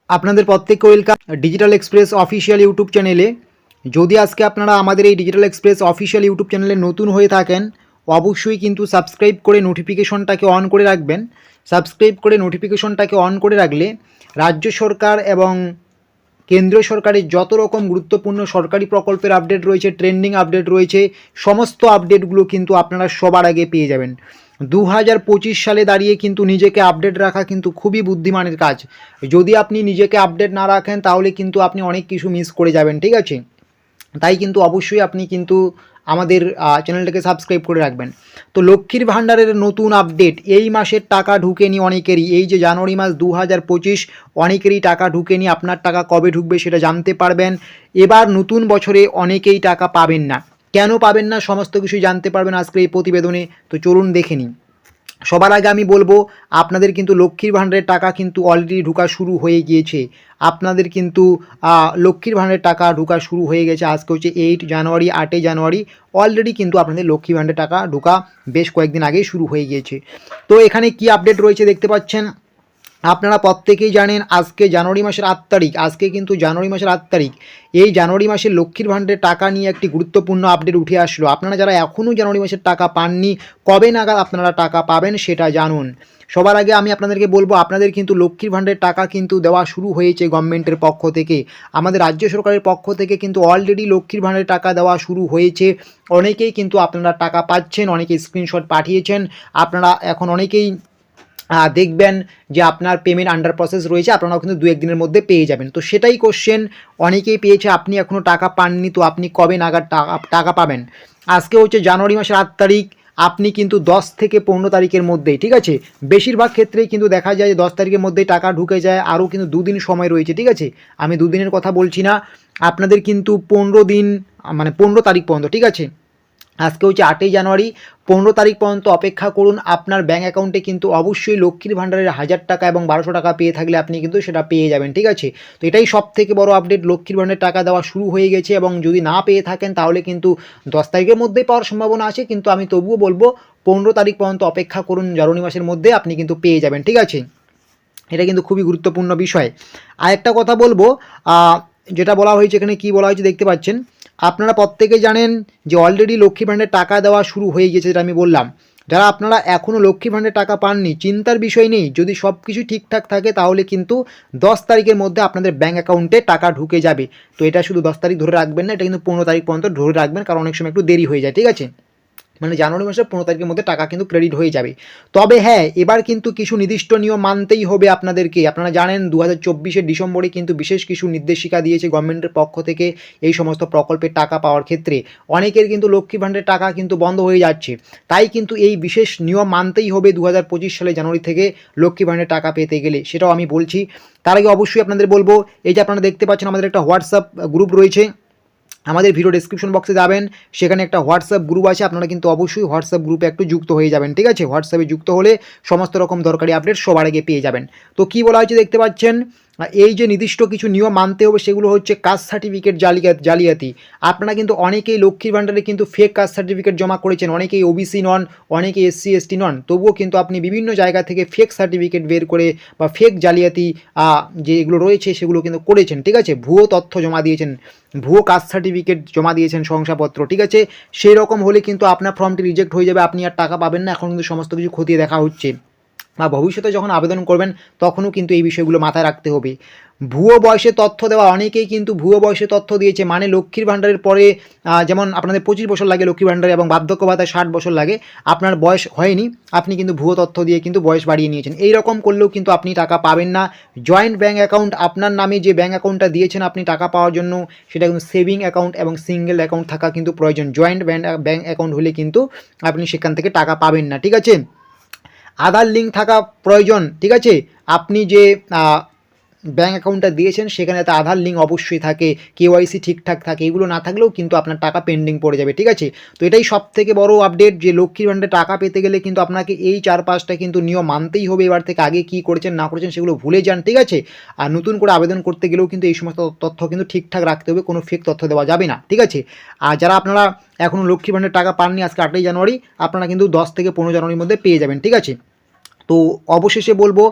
আপনাদের প্রত্যেককে welcome digital express official YouTube চ্যানেলে। যদি আজকে আপনারা আমাদের এই ডিজিটাল এক্সপ্রেস অফিসিয়াল ইউটিউব চ্যানেলে নতুন হয়ে থাকেন, অবশ্যই কিন্তু সাবস্ক্রাইব করে নোটিফিকেশনটাকে অন করে রাখবেন। সাবস্ক্রাইব করে নোটিফিকেশনটাকে অন করে রাখলে রাজ্য সরকার এবং কেন্দ্রীয় সরকারের যত রকম গুরুত্বপূর্ণ সরকারি প্রকল্পের আপডেট রয়েছে, ট্রেন্ডিং আপডেট রয়েছে, সমস্ত আপডেটগুলো কিন্তু আপনারা সবার আগে পেয়ে যাবেন। 2025 সালে দাঁড়িয়ে কিন্তু নিজেকে আপডেট রাখা কিন্তু খুবই বুদ্ধিমানের কাজ। যদি আপনি নিজেকে আপডেট না রাখেন তাহলে কিন্তু আপনি অনেক কিছু মিস করে যাবেন, ঠিক আছে? তাই কিন্তু অবশ্যই আপনি কিন্তু আমাদের চ্যানেলটাকে সাবস্ক্রাইব করে রাখবেন। তো লক্ষ্মীর ভাণ্ডারের নতুন আপডেট, এই মাসের টাকা ঢুকেনি অনেকেরই। এই যে জানুয়ারি মাস 2025, অনেকেরই টাকা ঢুকেনি। আপনার টাকা কবে ঢুকবে সেটা জানতে পারবেন। এবার নতুন বছরে অনেকেই টাকা পাবেন না। কেন পাবেন না সমস্ত কিছু জানতে পারবেন আজকের এই প্রতিবেদনে। তো চলুন দেখে নিই। সবার আগে আমি বলবো, আপনাদের কিন্তু লক্ষ্মীর ভাণ্ডারের টাকা কিন্তু অলরেডি ঢোকা শুরু হয়ে গিয়েছে। আপনাদের কিন্তু লক্ষ্মীর ভাণ্ডারের টাকা ঢোকা শুরু হয়ে গেছে। আজকে হচ্ছে 8 জানুয়ারি, 8 জানুয়ারি। অলরেডি কিন্তু আপনাদের লক্ষ্মীর ভাণ্ডারের টাকা ঢোকা বেশ কয়েকদিন আগেই শুরু হয়ে গিয়েছে। তো এখানে কি আপডেট রয়েছে দেখতে পাচ্ছেন। আপনারা প্রত্যেকেই জানেন আজকে জানুয়ারি মাসের 8 তারিখ। আজকে কিন্তু জানুয়ারি মাসের 8 তারিখ। এই জানুয়ারি মাসের লক্ষ্মীর ভাণ্ডারের টাকা নিয়ে একটি গুরুত্বপূর্ণ আপডেট উঠে আসলো। আপনারা যারা এখনও জানুয়ারি মাসের টাকা পাননি, কবে নাগাদ আপনারা টাকা পাবেন সেটা জানুন। সবার আগে আমি আপনাদেরকে বলবো, আপনাদের কিন্তু লক্ষ্মীর ভাণ্ডারের টাকা কিন্তু দেওয়া শুরু হয়েছে গভর্নমেন্টের পক্ষ থেকে। আমাদের রাজ্য সরকারের পক্ষ থেকে কিন্তু অলরেডি লক্ষ্মীর ভাণ্ডারের টাকা দেওয়া শুরু হয়েছে। অনেকেই কিন্তু আপনারা টাকা পাচ্ছেন, অনেকে স্ক্রিনশট পাঠিয়েছেন। আপনারা এখন অনেকেই দেখবেন যে আপনার পেমেন্ট আন্ডার প্রসেস রয়েছে, আপনারাও কিন্তু 2-1 দিনের মধ্যে পেয়ে যাবেন। তো সেটাই কোশ্চেন, অনেকেই পেয়েছে, আপনি এখনও টাকা পাননি, তো আপনি কবে নাগাদ টাকা পাবেন? আজকে হচ্ছে জানুয়ারি মাসের 8 তারিখ। আপনি কিন্তু 10 থেকে 15 তারিখের মধ্যেই, ঠিক আছে, বেশিরভাগ ক্ষেত্রেই কিন্তু দেখা যায় যে 10 তারিখের মধ্যেই টাকা ঢুকে যায়। আরও কিন্তু 2 দিন সময় রয়েছে, ঠিক আছে? আমি 2 দিনের কথা বলছি না, আপনাদের কিন্তু 15 দিন, মানে 15 তারিখ পর্যন্ত, ঠিক আছে? আজকে হচ্ছে 8 জানুয়ারি, 15 তারিখ পর্যন্ত অপেক্ষা করুন। আপনার ব্যাঙ্ক অ্যাকাউন্টে কিন্তু অবশ্যই লক্ষ্মীর ভাণ্ডারের 1000 টাকা এবং 1200 টাকা পেয়ে থাকলে আপনি কিন্তু সেটা পেয়ে যাবেন, ঠিক আছে? তো এটাই সব থেকে বড় আপডেট, লক্ষ্মীর ভাণ্ডারের টাকা দেওয়া শুরু হয়ে গেছে। এবং যদি না পেয়ে থাকেন তাহলে কিন্তু 10 তারিখের মধ্যেই পাওয়ার সম্ভাবনা আছে, কিন্তু আমি তবুও বলবো 15 তারিখ পর্যন্ত অপেক্ষা করুন। জানুয়ারি মাসের মধ্যে আপনি কিন্তু পেয়ে যাবেন, ঠিক আছে? এটা কিন্তু খুবই গুরুত্বপূর্ণ বিষয়। আর একটা কথা বলবো, যেটা বলা হয়েছে এখানে, কি বলা হয়েছে দেখতে পাচ্ছেন। আপনারা প্রত্যেকে জানেন যে অলরেডি লক্ষ্মী ভাণ্ডারের টাকা দেওয়া শুরু হয়ে গেছে, যেটা আমি বললাম। যারা আপনারা এখনও লক্ষ্মী ভাণ্ডারের টাকা পাননি, চিন্তার বিষয় নেই। যদি সব কিছু ঠিকঠাক থাকে তাহলে কিন্তু 10 তারিখের মধ্যে আপনাদের ব্যাঙ্ক অ্যাকাউন্টে টাকা ঢুকে যাবে। তো এটা শুধু 10 তারিখ ধরে রাখবেন না, এটা কিন্তু 15 তারিখ পর্যন্ত ধরে রাখবেন, কারণ অনেক সময় একটু দেরি হয়ে যায়, ঠিক আছে? মানে জানুয়ারি মাসের 15 তারিখের মধ্যে টাকা কিন্তু ক্রেডিট হয়ে যাবে। তবে হ্যাঁ, এবার কিন্তু কিছু নির্দিষ্ট নিয়ম মানতেই হবে আপনাদেরকে। আপনারা জানেন 2024 ডিসেম্বরে কিন্তু বিশেষ কিছু নির্দেশিকা দিয়েছে গভর্নমেন্টের পক্ষ থেকে এই সমস্ত প্রকল্পের টাকা পাওয়ার ক্ষেত্রে। অনেকের কিন্তু লক্ষ্মী ভাণ্ডারের টাকা কিন্তু বন্ধ হয়ে যাচ্ছে, তাই কিন্তু এই বিশেষ নিয়ম মানতেই হবে 2025 সালে জানুয়ারি থেকে লক্ষ্মী ভাণ্ডারের টাকা পেতে গেলে, সেটাও আমি বলছি। তার আগে অবশ্যই আপনাদের বলবো, এই যে আপনারা দেখতে পাচ্ছেন আমাদের একটা হোয়াটসঅ্যাপ গ্রুপ রয়েছে। আমাদের ভিডিও ডেসক্রিপশন বক্সে যাবেন, সেখানে একটা হোয়াটসঅ্যাপ গ্রুপ আছে। আপনারা কিন্তু অবশ্যই হোয়াটসঅ্যাপ গ্রুপে একটু যুক্ত হয়ে যাবেন, ঠিক আছে? হোয়াটসঅ্যাপে যুক্ত হলে সমস্ত রকম দরকারি আপডেট সবার আগে পেয়ে যাবেন। তো কী বলা হয়েছে দেখতে পাচ্ছেন, এই যে নির্দিষ্ট কিছু নিয়ম মানতে হবে, সেগুলো হচ্ছে কাস্ট সার্টিফিকেট জালিয়াতি। আপনারা কিন্তু অনেকেই লক্ষ্মীর ভাণ্ডারে কিন্তু ফেক কাস্ট সার্টিফিকেট জমা করেছেন। অনেকেই ওবিসি নন, অনেকেই এসসি এসটি নন, তবুও কিন্তু আপনি বিভিন্ন জায়গা থেকে ফেক সার্টিফিকেট বের করে বা ফেক জালিয়াতি যেগুলো রয়েছে সেগুলো কিন্তু করেছেন, ঠিক আছে? ভুয়ো তথ্য জমা দিয়েছেন, ভুয়ো কাস্ট সার্টিফিকেট জমা দিয়েছেন, শংসাপত্র, ঠিক আছে? সেই রকম হলে কিন্তু আপনার ফর্মটি রিজেক্ট হয়ে যাবে, আপনি আর টাকা পাবেন না। এখন কিন্তু সমস্ত কিছু খতিয়ে দেখা হচ্ছে, বা ভবিষ্যতে যখন আবেদন করবেন তখনও কিন্তু এই বিষয়গুলো মাথায় রাখতে হবে। ভুয়ো বয়সে তথ্য দেওয়া, অনেকেই কিন্তু ভুয়ো বয়সে তথ্য দিয়েছে। মানে লক্ষ্মীর ভাণ্ডারের পরে যেমন আপনাদের 25 বছর লাগে লক্ষ্মীর ভাণ্ডারে, এবং বার্ধক্য ভাতায় 60 বছর লাগে, আপনার বয়স হয়নি, আপনি কিন্তু ভুয়ো তথ্য দিয়ে কিন্তু বয়স বাড়িয়ে নিয়েছেন। এই রকম করলেও কিন্তু আপনি টাকা পাবেন না। জয়েন্ট ব্যাঙ্ক অ্যাকাউন্ট, আপনার নামে যে ব্যাঙ্ক অ্যাকাউন্টটা দিয়েছেন আপনি টাকা পাওয়ার জন্য, সেটা কিন্তু সেভিং অ্যাকাউন্ট এবং সিঙ্গেল অ্যাকাউন্ট থাকা কিন্তু প্রয়োজন। জয়েন্ট ব্যাঙ্ক অ্যাকাউন্ট হলে কিন্তু আপনি সেখান থেকে টাকা পাবেন না, ঠিক আছে? আধার লিঙ্ক থাকা প্রয়োজন, ঠিক আছে? আপনি যে ব্যাঙ্ক অ্যাকাউন্টটা দিয়েছেন সেখানে তো আধার লিঙ্ক অবশ্যই থাকে, কেওয়াইসি ঠিকঠাক থাকে। এগুলো না থাকলেও কিন্তু আপনার টাকা পেন্ডিং পড়ে যাবে, ঠিক আছে? তো এটাই সব থেকে বড় আপডেট, যে লক্ষ্মীর ভাণ্ডারে টাকা পেতে গেলে কিন্তু আপনাকে এই 4-5টা কিন্তু নিয়ম মানতেই হবে এবার থেকে। আগে কী করেছেন না করেছেন সেগুলো ভুলে যান, ঠিক আছে? আর নতুন করে আবেদন করতে গেলেও কিন্তু এই সমস্ত তথ্য কিন্তু ঠিকঠাক রাখতে হবে, কোনো ফেক তথ্য দেওয়া যাবে না, ঠিক আছে? আর যারা আপনারা এখনও লক্ষ্মীর ভাণ্ডারে টাকা পাননি, আজকে 8 জানুয়ারি, আপনারা কিন্তু 10 থেকে 15 জানুয়ারির মধ্যে পেয়ে যাবেন, ঠিক আছে? তো অবশেষে বলবো,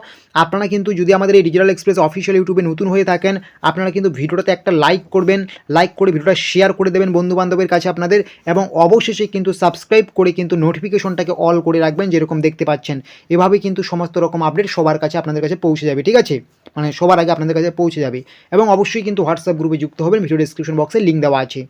আপনারা কিন্তু যদি আমাদের এই ডিজিটাল এক্সপ্রেস অফিসিয়াল ইউটিউবে নতুন হয়ে থাকেন, আপনারা কিন্তু ভিডিওটাতে একটা লাইক করবেন, লাইক করে ভিডিওটা শেয়ার করে দেবেন বন্ধুবান্ধবের কাছে আপনাদের, এবং অবশেষে কিন্তু সাবস্ক্রাইব করে কিন্তু নোটিফিকেশনটাকে অল করে রাখবেন, যেরকম দেখতে পাচ্ছেন। এভাবে কিন্তু সমস্ত রকম আপডেট সবার কাছে আপনাদের কাছে পৌঁছে যাবে, ঠিক আছে, মানে সবার আগে আপনাদের কাছে পৌঁছে যাবে। এবং অবশ্যই কিন্তু হোয়াটসঅ্যাপ গ্রুপে যুক্ত হবেন, ভিডিও ডিসক্রিপশন বক্সে লিঙ্ক দেওয়া আছে।